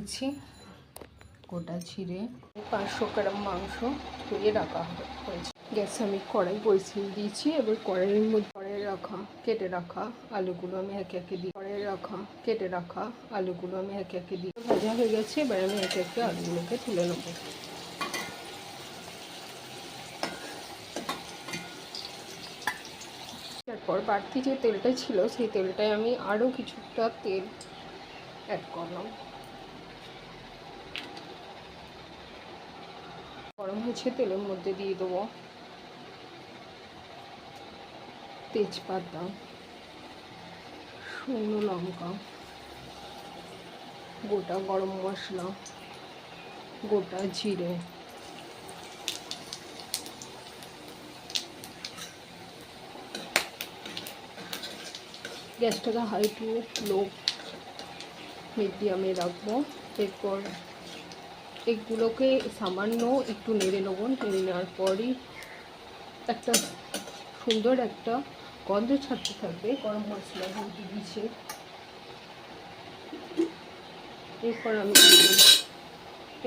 নিয়েছি গোটা জিরে, 500 গ্রাম মাংস ধুয়ে রাখা হয়েছে। গ্যাসে আমি কড়াই বসিয়ে দিয়েছি। এবার কড়াইয়ের মধ্যে কেটে রাখা আলুগুলো আমি একে একে দিই। কেটে রাখা আলুগুলো আমি একে একে দিই। ভাজা হয়ে গেছে, এবার আমি একে একে আলুগুলোকে তুলে নেবো। তারপর বাড়তি যে তেলটা ছিল সেই তেলটায় আমি আরও কিছুটা তেল অ্যাড করলাম। গরম হয়েছে, তেলের মধ্যে দিয়ে দেবো তেজপাতা, শুকনো লঙ্কা, গোটা গরম মশলা, গোটা জিরে, গ্যাসটাকে হাই টু লো মিডিয়ামে রাখবো। এরপর এগুলোকে সামান্য একটু নেড়ে নেবো। নেড়ে নেওয়ার পরই একটা সুন্দর একটা গন্ধ ছাড়তে থাকবে গরম মশলা দিয়েছে।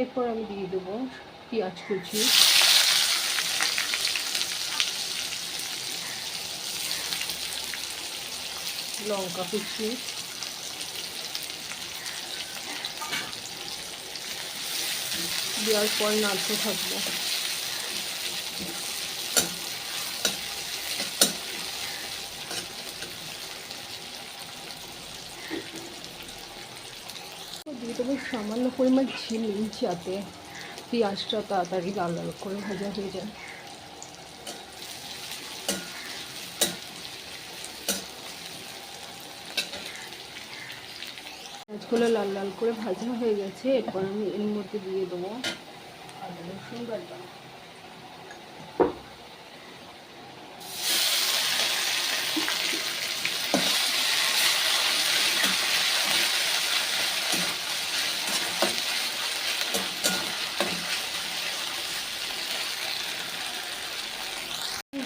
এরপর আমি দিয়ে দেবো পেঁয়াজ কুচি, লঙ্কা কুচি, দেওয়ার পর নাড়তে থাকবো। দিয়ে দেবো সামান্য পরিমাণ চিনি, যাতে পেঁয়াজটা তাড়াতাড়ি লাল লাল করে ভাজা হয়ে যায়। পেঁয়াজগুলো লাল লাল করে ভাজা হয়ে গেছে। এরপর আমি এর মধ্যে দিয়ে দেবো আদা রসুন বাটা।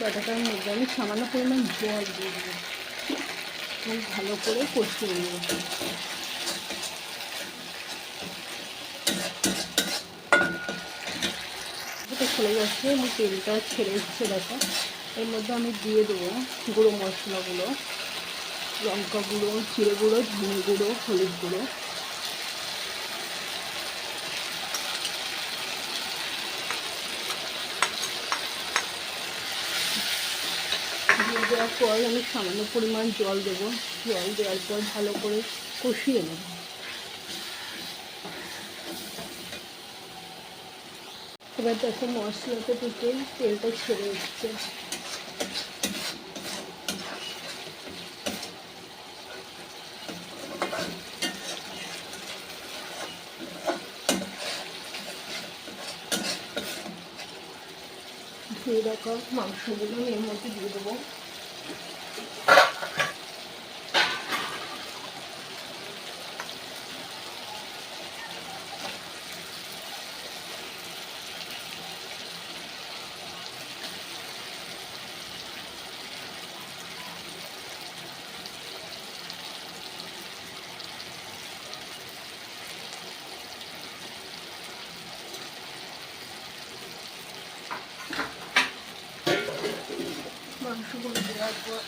বাটাটার মধ্যে আমি সামান্য পরিমাণ জল দিয়ে দেবো এবং ভালো করে কষিয়ে নেব। এটা চলে যাচ্ছে এবং তেলটা ছেড়ে এসছে। দেখো, এর মধ্যে আমি দিয়ে দেবো গুঁড়ো মশলাগুলো, লঙ্কা গুঁড়ো, জিরে গুঁড়ো, ধনে গুঁড়ো, হলুদ গুঁড়ো। দিয়ে দেওয়ার পর আমি সামান্য পরিমাণ জল দেবো। জল দেওয়ার পর ভালো করে কষিয়ে নেব। এবার দেখো মশলাটা থেকে তেলটা ছেড়ে এসছে। ধুয়ে রাখা মাংসগুলো এর মধ্যে দিয়ে দেবো। মাংসগুলো দেওয়ার পর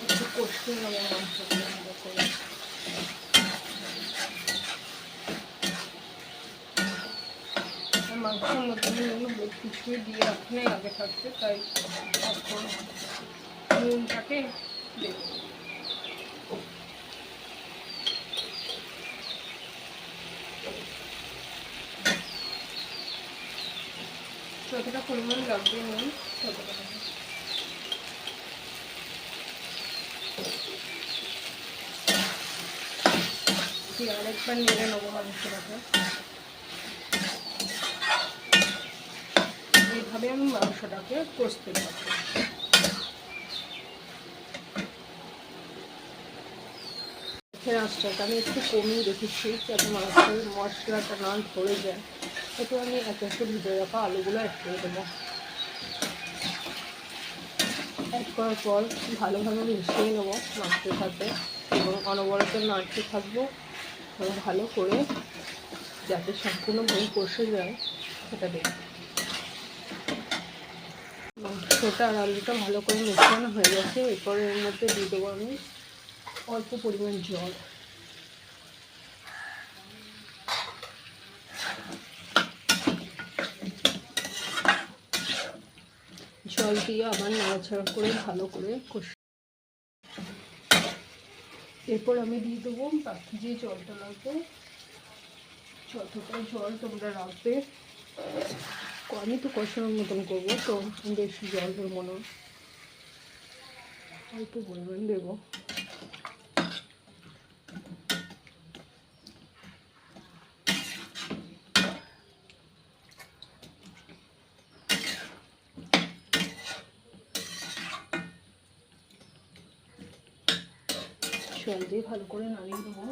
একটু কষিয়ে নেবো মাংসগুলো ভালো করে। মাংসের মধ্যে নুন কিছুই দিয়ে রাখলে আগে থাকতে, তাই এখন নুনটাকে দেব। যতটা পরিমাণ লাগবে নুন ততটা আরেকবার নেড়ে নেবো মাংসটাকে। এইভাবে আমি মাংসটাকে কষতে থাকবো। আঁচটাকে আমি একটু কমিয়ে রেখেছি যাতে মাংসের মশলাটা না ধরে যায়। এতে আমি একে একে ভিজে রাখা আলুগুলো অ্যাড করে দেবো। অ্যাড করার পর ভালোভাবে মিশিয়ে নেবো মাংসের সাথে এবং অনবরত নাড়তে থাকবো ভালো করে যাতে সম্পূর্ণভাবে কষে যায় সেটা দেব। মাংসটা আর আলুটা ভালো করে মেশানো হয়ে গেছে। এরপর এর মধ্যে দিয়ে দেবো আমি অল্প পরিমাণ জল। জল দিয়ে আবার নাড়াচাড়া করে ভালো করে কষে, এরপর আমি দিয়ে দেবো বাকি যে জলটা লাগবে, যতটা জল তোমরা রাখবে। আমি তো কষানোর মতন করবো, তো বেশি জল দেবো না, অল্প পরিমাণ দেবো। জল দিয়ে ভালো করে নাড়িয়ে দেবো।